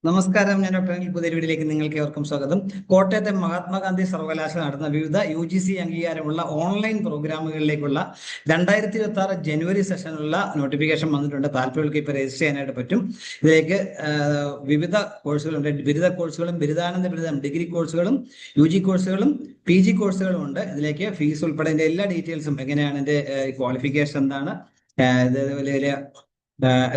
നമസ്കാരം, ഞാൻ ഡോക്ടർ അനിൽ. പുതിയ വീഡിയോയിലേക്ക് നിങ്ങൾക്ക് ഏവർക്കും സ്വാഗതം. കോട്ടയത്തെ മഹാത്മാഗാന്ധി സർവകലാശാല നടത്തുന്ന വിവിധ UGC അംഗീകാരമുള്ള ഓൺലൈൻ പ്രോഗ്രാമുകളിലേക്കുള്ള 2026 ജനുവരി സെഷനുള്ള നോട്ടിഫിക്കേഷൻ വന്നിട്ടുണ്ട്. താല്പര്യങ്ങൾക്ക് ഇപ്പോൾ രജിസ്റ്റർ ചെയ്യാനായിട്ട് പറ്റും. ഇതിലേക്ക് വിവിധ കോഴ്സുകളുണ്ട്. ബിരുദ കോഴ്സുകളും ബിരുദാനന്ദ ബിരുദം ഡിഗ്രി കോഴ്സുകളും UG കോഴ്സുകളും PG കോഴ്സുകളും ഉണ്ട്. ഇതിലേക്ക് ഫീസ് ഉൾപ്പെടെ എല്ലാ ഡീറ്റെയിൽസും, എങ്ങനെയാണ് ഇതിന്റെ ക്വാളിഫിക്കേഷൻ, എന്താണ് ഇതേപോലെ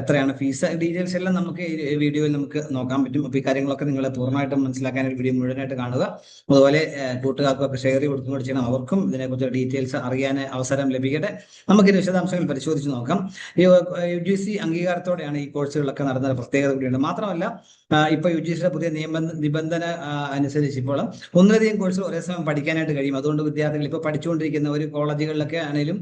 എത്രയാണ് ഫീസ്, ഡീറ്റെയിൽസ് എല്ലാം നമുക്ക് ഈ വീഡിയോയിൽ നമുക്ക് നോക്കാൻ പറ്റും. അപ്പോൾ ഈ കാര്യങ്ങളൊക്കെ നിങ്ങൾ പൂർണ്ണമായിട്ടും മനസ്സിലാക്കാൻ ഒരു വീഡിയോ മുഴുവനായിട്ട് കാണുക. അതുപോലെ കൂട്ടുകാർക്കൊക്കെ ഷെയർ കൊടുക്കുകയും ചെയ്യണം. അവർക്കും ഇതിനെക്കുറിച്ച് ഡീറ്റെയിൽസ് അറിയാൻ അവസരം ലഭിക്കട്ടെ. നമുക്ക് വിശദാംശങ്ങൾ പരിശോധിച്ച് നോക്കാം. ഈ UGC അംഗീകാരത്തോടെയാണ് ഈ കോഴ്സുകളൊക്കെ നടന്ന പ്രത്യേകത കൂടിയുണ്ട്. മാത്രമല്ല, ഇപ്പൊ UGCയുടെ പുതിയ നിബന്ധന അനുസരിച്ച് ഇപ്പോൾ ഒന്നിലധികം കോഴ്സുകൾ ഒരേ സമയം പഠിക്കാനായിട്ട് കഴിയും. അതുകൊണ്ട് വിദ്യാർത്ഥികൾ ഇപ്പോൾ പഠിച്ചുകൊണ്ടിരിക്കുന്ന ഒരു കോളേജുകളിലൊക്കെ ആണെങ്കിലും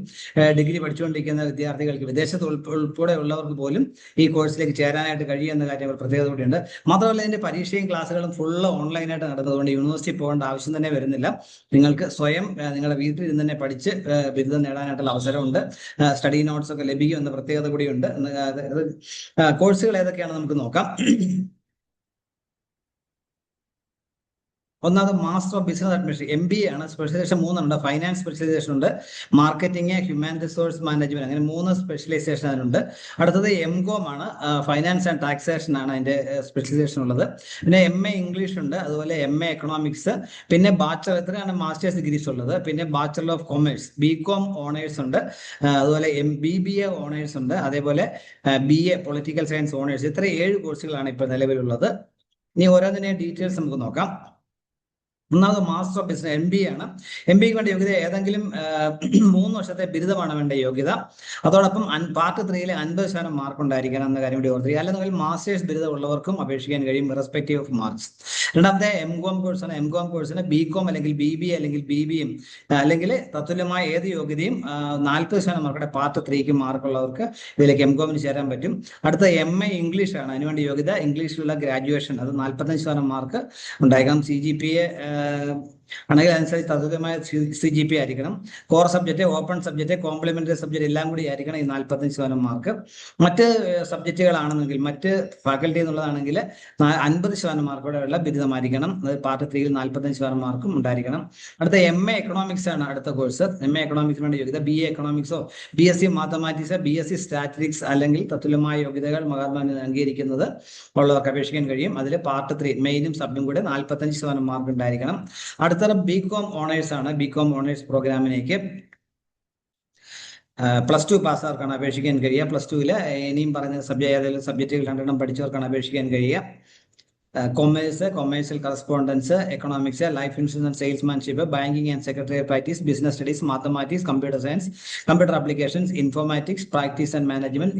ഡിഗ്രി പഠിച്ചുകൊണ്ടിരിക്കുന്ന വിദ്യാർത്ഥികൾക്ക്, വിദേശത്ത് ഉൾപ്പെടെ ഉള്ളവർക്ക് പോലും ഈ കോഴ്സിലേക്ക് ചേരാനായിട്ട് കഴിയുമെന്ന കാര്യം ഒരു പ്രത്യേകത കൂടിയുണ്ട്. മാത്രമല്ല, ഇതിന്റെ പരീക്ഷയും ക്ലാസ്സുകളും ഫുള്ള് ഓൺലൈനായിട്ട് നടന്നതുകൊണ്ട് യൂണിവേഴ്സിറ്റി പോകേണ്ട ആവശ്യം തന്നെ വരുന്നില്ല. നിങ്ങൾക്ക് സ്വയം നിങ്ങളുടെ വീട്ടിൽ ഇരുന്ന് തന്നെ പഠിച്ച് ബിരുദം നേടാനായിട്ടുള്ള അവസരമുണ്ട്. സ്റ്റഡി നോട്ട്സ് ഒക്കെ ലഭിക്കുമെന്ന പ്രത്യേകത കൂടിയുണ്ട്. കോഴ്സുകൾ ഏതൊക്കെയാണ് നമുക്ക് നോക്കാം. ഒന്നാമത് master of business administration, MBA ആണ്. സ്പെഷ്യലൈസേഷൻ 3 ഉണ്ട്. ഫൈനാൻസ് സ്പെഷ്യലൈസേഷൻ ഉണ്ട്, മാർക്കറ്റിംഗ്, ഹ്യൂമൻ റിസോഴ്സ് മാനേജ്മെന്റ്, അങ്ങനെ 3 സ്പെഷ്യലൈസേഷൻ അതിനുണ്ട്. അടുത്തത് MCOM ആണ്. ഫൈനാൻസ് ആൻഡ് ടാക്സേഷൻ ആണ് അതിന്റെ സ്പെഷ്യലൈസേഷൻ ഉള്ളത്. പിന്നെ MA ഇംഗ്ലീഷ് ഉണ്ട്, അതുപോലെ MA എക്കണോമിക്സ്, പിന്നെ ബാച്ചലർ, ഇത്രയാണ് മാസ്റ്റേഴ്സ് ഡിഗ്രീസ് ഉള്ളത്. പിന്നെ bachelor of commerce, BCom honours ഉണ്ട്, അതുപോലെ BBA ഓണേഴ്സ് ഉണ്ട്, അതേപോലെ BA പൊളിറ്റിക്കൽ സയൻസ് ഓണേഴ്സ്. ഇത്ര 7 കോഴ്സുകളാണ് ഇപ്പോൾ നിലവിലുള്ളത്. ഇനി ഓരോന്നിനെയും ഡീറ്റെയിൽസ് നമുക്ക് നോക്കാം. ഒന്നാമത് മാസ്റ്റർ ഓഫ് ബിസിനസ് MBA ആണ്. MBAക്ക് വേണ്ട യോഗ്യത ഏതെങ്കിലും 3 വർഷത്തെ ബിരുദമാണ് വേണ്ട യോഗ്യത. അതോടൊപ്പം പാർട്ട് 3 50% മാർക്ക് ഉണ്ടായിരിക്കണം എന്ന കാര്യം കൂടി ഓർക്കുക. അല്ലെങ്കിൽ മാസ്റ്റേഴ്സ് ബിരുദം ഉള്ളവർക്കും അപേക്ഷിക്കാൻ കഴിയും, റെസ്പെക്റ്റീവ് ഓഫ് മാർക്സ്. രണ്ടാമത്തെ MCOM കോഴ്സാണ്. MCOM കോഴ്സിന് BCom അല്ലെങ്കിൽ BBA അല്ലെങ്കിൽ BBM അല്ലെങ്കിൽ തത്തുല്യമായ ഏത് യോഗ്യതയും 40% മാർക്കോടെ പാർട്ട് 3ക്ക് മാർക്കുള്ളവർക്ക് ഇതിലേക്ക് MCOMന് ചേരാൻ പറ്റും. അടുത്ത MA ഇംഗ്ലീഷ് ആണ്. അതിനുവേണ്ടി യോഗ്യത ഇംഗ്ലീഷിലുള്ള ഗ്രാജുവേഷൻ, അത് 45% മാർക്ക് ഉണ്ടായിരിക്കണം. CGPA ആണെങ്കിൽ അനുസരിച്ച് തതുല്യമായ CGPA ആയിരിക്കണം. Core subject, open subject, complementary subject എല്ലാം കൂടി ആയിരിക്കണം ഈ 45% മാർക്ക്. മറ്റ് സബ്ജക്റ്റുകളാണെന്നെങ്കിൽ, മറ്റ് ഫാക്കൽറ്റി എന്നുള്ളതാണെങ്കിൽ 50% മാർക്കോടെ ഉള്ള ബിരുദമായിരിക്കണം. അത് പാർട്ട് 3ൽ 45% മാർക്കും ഉണ്ടായിരിക്കണം. അടുത്ത MA എക്കണോമിക്സ് ആണ് അടുത്ത കോഴ്സ്. MA എക്കണോമിക്സ് വേണ്ട യോഗ്യത BA എക്കണോമിക്സോ BSc mathematics, BSc statistics അല്ലെങ്കിൽ തത്തുല്യമായ യോഗ്യതകൾ മഹാത്മാഗാന്ധി അംഗീകരിക്കുന്നത് ഉള്ളവർക്ക് അപേക്ഷിക്കാൻ കഴിയും. അതിൽ പാർട്ട് 3 മെയിനും സബും കൂടെ 45% മാർക്ക് ഉണ്ടായിരിക്കണം. അടുത്ത BCom ഓണേഴ്സ് ആണ്. BCom ഓണേഴ്സ് പ്രോഗ്രാമിലേക്ക് +2 പാസ്സാർക്കാണ് അപേക്ഷിക്കാൻ കഴിയുക. +2ല് ഇനിയും പറഞ്ഞ ഏതെങ്കിലും സബ്ജക്റ്റുകൾ 2 പഠിച്ചവർക്കാണ് അപേക്ഷിക്കാൻ കഴിയുക. Commerce, commercial correspondence, economics, life insurance, salesmanship, banking and secretary practice, business studies, mathematics, computer science, computer applications, informatics, practice and management,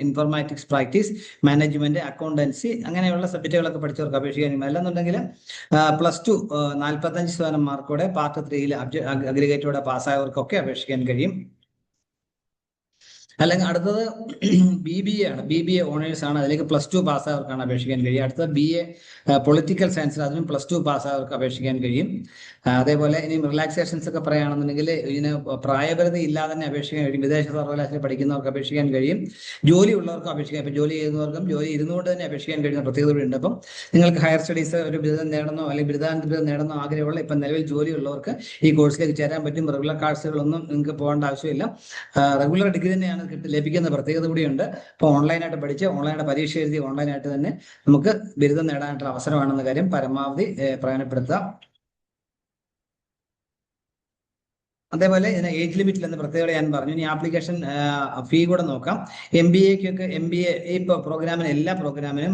informatics practice, management, accountancy, അങ്ങനെയുള്ള സബ്ജക്റ്റുകളൊക്കെ പഠിച്ചവർക്ക് അപേക്ഷിക്കാൻ കഴിയും. അല്ലെന്നുണ്ടെങ്കിൽ +2 45% മാർക്കോടെ പാർട്ട് 3ൽ അഗ്രിഗേറ്റോടെ പാസ്സായവർക്കൊക്കെ അപേക്ഷിക്കാൻ കഴിയും. അല്ലെങ്കിൽ അടുത്തത് BBA ആണ്. BBA ഓണേഴ്സ് ആണ്. അതിലേക്ക് +2 പാസ്സായവർക്കാണ് അപേക്ഷിക്കാൻ കഴിയും. അടുത്തത് BA പൊളിറ്റിക്കൽ സയൻസിൽ, അതിനും +2 പാസ്സായവർക്ക് അപേക്ഷിക്കാൻ കഴിയും. അതേപോലെ ഇനി റിലാക്സേഷൻസ് ഒക്കെ പറയുകയാണെന്നുണ്ടെങ്കിൽ ഇതിന് പ്രായപരിധി ഇല്ലാതെ തന്നെ അപേക്ഷിക്കാൻ കഴിയും. വിദേശ സർവകലാശാലയിൽ പഠിക്കുന്നവർക്ക് അപേക്ഷിക്കാൻ കഴിയും. ജോലി ഉള്ളവർക്ക് അപേക്ഷിക്കാം. ഇപ്പം ജോലി ചെയ്യുന്നവർക്കും ജോലി ഇരുന്നുകൊണ്ട് തന്നെ അപേക്ഷിക്കാൻ കഴിയുന്ന പ്രത്യേകത ഉണ്ട്. അപ്പം നിങ്ങൾക്ക് ഹയർ സ്റ്റഡീസ് ഒരു ബിരുദം നേടണോ അല്ലെങ്കിൽ ബിരുദാനന്തര ബിരുദം നേടണോ ആഗ്രഹമുള്ള ഇപ്പം നിലവിൽ ജോലി ഉള്ളവർക്ക് ഈ കോഴ്സിലേക്ക് ചേരാൻ പറ്റും. റെഗുലർ കോഴ്സുകളൊന്നും നിങ്ങൾക്ക് പോകേണ്ട ആവശ്യമില്ല. റെഗുലർ ഡിഗ്രി തന്നെയാണ് ലഭിക്കുന്ന പ്രത്യേകത കൂടിയുണ്ട്. അപ്പോൾ ഓൺലൈനായിട്ട് പഠിച്ച് ഓൺലൈനായിട്ട് പരീക്ഷ എഴുതി ഓൺലൈനായിട്ട് തന്നെ നമുക്ക് ബിരുദം നേടാനായിട്ടുള്ള അവസരമാണെന്ന കാര്യം പരമാവധി പ്രയോജനപ്പെടുത്തുക. അതേപോലെ ഇതിന് ഏജ് ലിമിറ്റിൽ എന്ന പ്രത്യേകത ഞാൻ പറഞ്ഞു. ഇനി ആപ്ലിക്കേഷൻ ഫീ കൂടെ നോക്കാം. MBA ഇപ്പോൾ പ്രോഗ്രാമിന്, എല്ലാ പ്രോഗ്രാമിനും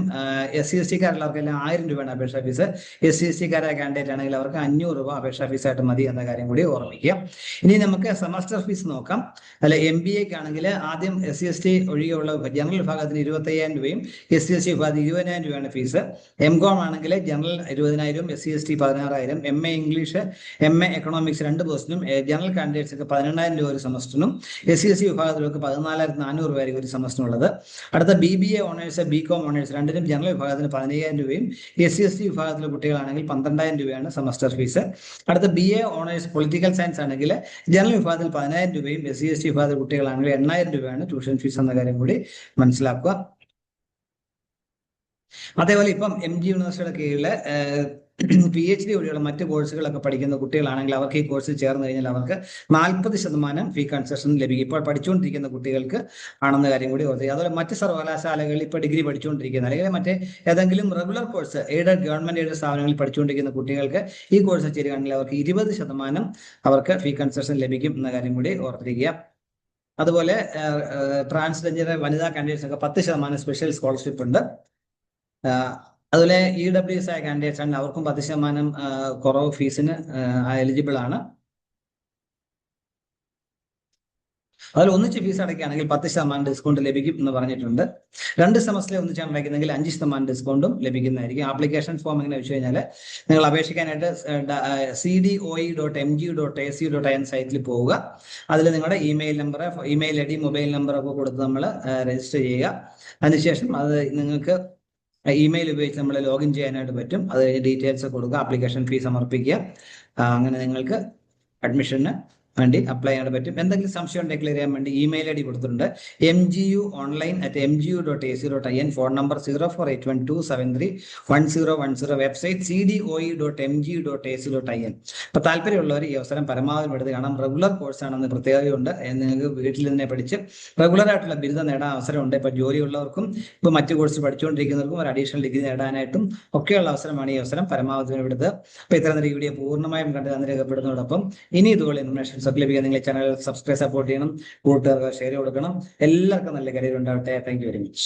SC/ST എല്ലാം 1000 രൂപയാണ് അപേക്ഷാ ഫീസ്. SC/ST കാൻഡിഡേറ്റ് ആണെങ്കിൽ അവർക്ക് 500 രൂപ അപേക്ഷാ ഫീസായിട്ട് മതി എന്ന കാര്യം കൂടി ഓർമ്മിക്കുക. ഇനി നമുക്ക് സെമസ്റ്റർ ഫീസ് നോക്കാം. അല്ല, MBAക്ക് ആണെങ്കിൽ ആദ്യം SC/ST ഒഴികെയുള്ള ജനറൽ വിഭാഗത്തിന് 25,000 രൂപയും SC/ST വിഭാഗത്തിന് 20,000 രൂപയാണ് ഫീസ്. MCOM ആണെങ്കിൽ general 20,000, SC/ST 16,000. MA English, MA economics 2 കോഴ്സിനും ജനറൽ കാൻഡിഡേറ്റ്സ് 18,000 രൂപ ഒരു സെമസ്റ്ററിനും, SC/ST വിഭാഗത്തിലേക്ക് 14,400 രൂപ ഒരു സെമസ്റ്ററിനുള്ളത്. അടുത്ത BBA ഓണേഴ്സ്, BCom ഓണേഴ്സ് രണ്ടിനും ജനറൽ വിഭാഗത്തിന് 15,000 രൂപയും SC/ST വിഭാഗത്തിലെ കുട്ടികളാണെങ്കിൽ 12,000 രൂപയാണ് സെമസ്റ്റർ ഫീസ്. അടുത്ത BA ഓണേഴ്സ് പൊളിറ്റിക്കൽ സയൻസ് ആണെങ്കിൽ ജനറൽ വിഭാഗത്തിൽ 10,000 രൂപയും SC/ST വിഭാഗത്തിലെ കുട്ടികളാണെങ്കിൽ 8,000 രൂപയാണ് ട്യൂഷൻ ഫീസ് എന്ന കാര്യം കൂടി മനസ്സിലാക്കുക. അതേപോലെ ഇപ്പം MG യൂണിവേഴ്സിറ്റിയുടെ കീഴിൽ PhD ഒഴികെയുള്ള മറ്റ് കോഴ്സുകളൊക്കെ പഠിക്കുന്ന കുട്ടികളാണെങ്കിൽ അവർക്ക് ഈ കോഴ്സിൽ ചേർന്ന് കഴിഞ്ഞാൽ അവർക്ക് 40% ഫീ കൺസെഷൻ ലഭിക്കും. ഇപ്പോൾ പഠിച്ചുകൊണ്ടിരിക്കുന്ന കുട്ടികൾക്ക് ആണെന്ന കാര്യം കൂടി ഓർക്കുക. അതുപോലെ മറ്റ് സർവകലാശാലകളിൽ ഇപ്പോൾ ഡിഗ്രി പഠിച്ചുകൊണ്ടിരിക്കുന്ന അല്ലെങ്കിൽ മറ്റേ ഏതെങ്കിലും റെഗുലർ കോഴ്സ് ഗവൺമെന്റ് എയ്ഡഡ് സ്ഥാപനങ്ങളിൽ പഠിച്ചുകൊണ്ടിരിക്കുന്ന കുട്ടികൾക്ക് ഈ കോഴ്സ് ചേരുകയാണെങ്കിൽ അവർക്ക് 20% അവർക്ക് ഫീ കൺസെഷൻ ലഭിക്കും എന്ന കാര്യം കൂടി ഓർത്തിരിക്കുക. അതുപോലെ ട്രാൻസ്ജെൻഡർ വനിതാ കാൻഡിഡേറ്റ്സ് ഒക്കെ 10% സ്പെഷ്യൽ സ്കോളർഷിപ്പ് ഉണ്ട്. അതുപോലെ EWS ആയ കാൻഡിഡേറ്റ്സ് ആണ്, അവർക്കും 10% കുറവ് ഫീസിന് എലിജിബിൾ ആണ്. അതിൽ ഒന്നിച്ച് ഫീസ് അടയ്ക്കുകയാണെങ്കിൽ 10% ഡിസ്കൗണ്ട് ലഭിക്കും എന്ന് പറഞ്ഞിട്ടുണ്ട്. 2 സെമസ്റ്ററിൽ ഒന്നിച്ചാണ് അടയ്ക്കുന്നെങ്കിൽ 5% ഡിസ്കൗണ്ടും ലഭിക്കുന്നതായിരിക്കും. ആപ്ലിക്കേഷൻ ഫോം എങ്ങനെ വെച്ച് കഴിഞ്ഞാൽ നിങ്ങൾ അപേക്ഷിക്കാനായിട്ട് cdoe.mgu.ac.in സൈറ്റിൽ പോവുക. അതിൽ നിങ്ങളുടെ email number, email ID, mobile number ഒക്കെ കൊടുത്ത് നമ്മൾ രജിസ്റ്റർ ചെയ്യുക. അതിനുശേഷം അത് നിങ്ങൾക്ക് ഇമെയിൽ ഉപയോഗിച്ച് നമ്മൾ ലോഗിൻ ചെയ്യാനായിട്ട് പറ്റും. അത് ഡീറ്റെയിൽസ് കൊടുക്കുക, ആപ്ലിക്കേഷൻ ഫീ സമർപ്പിക്കുക. അങ്ങനെ നിങ്ങൾക്ക് അഡ്മിഷന് വേണ്ടി അപ്ലൈ ചെയ്യാൻ പറ്റും. എന്തെങ്കിലും സംശയം ഡിക്ലെയർ ചെയ്യാൻ വേണ്ടി ഇമെയിൽ ID കൊടുത്തിട്ടുണ്ട്, mguonline@mgu.ac.in, phone number 048127311010, website cdoe.mgu.ac.in. അപ്പൊ താല്പര്യമുള്ളവർ ഈ അവസരം പരമാവധി എടുത്ത് കാണാം. റെഗുലർ കോഴ്സ് ആണെന്ന് പ്രത്യേകതയുണ്ട്. നിങ്ങൾക്ക് വീട്ടിൽ തന്നെ പഠിച്ച് റെഗുലർ ആയിട്ടുള്ള ബിരുദം നേടാൻ അവസരമുണ്ട്. ഇപ്പൊ ജോലിയുള്ളവർക്കും ഇപ്പൊ മറ്റു കോഴ്സ് പഠിച്ചുകൊണ്ടിരിക്കുന്നവർക്കും ഒരു അഡീഷണൽ ഡിഗ്രി നേടാനായിട്ടും ഒക്കെയുള്ള അവസരമാണ് ഈ അവസരം പരമാവധി എടുത്ത്. അപ്പൊ ഇത്ര നേരം ഈ വീഡിയോ പൂർണ്ണമായും കണ്ട് നന്ദി രേഖപ്പെടുന്നതോടൊപ്പം ഇനി ഇതുപോലെ ഇൻഫർമേഷൻ ലഭിക്കാൻ നിങ്ങൾ ചാനൽ സബ്സ്ക്രൈബ്, സപ്പോർട്ട് ചെയ്യണം, കൂട്ടുകാർക്ക് ഷെയർ കൊടുക്കണം. എല്ലാവർക്കും നല്ല കരിയർ ഉണ്ടാവട്ടെ. Thank you very much.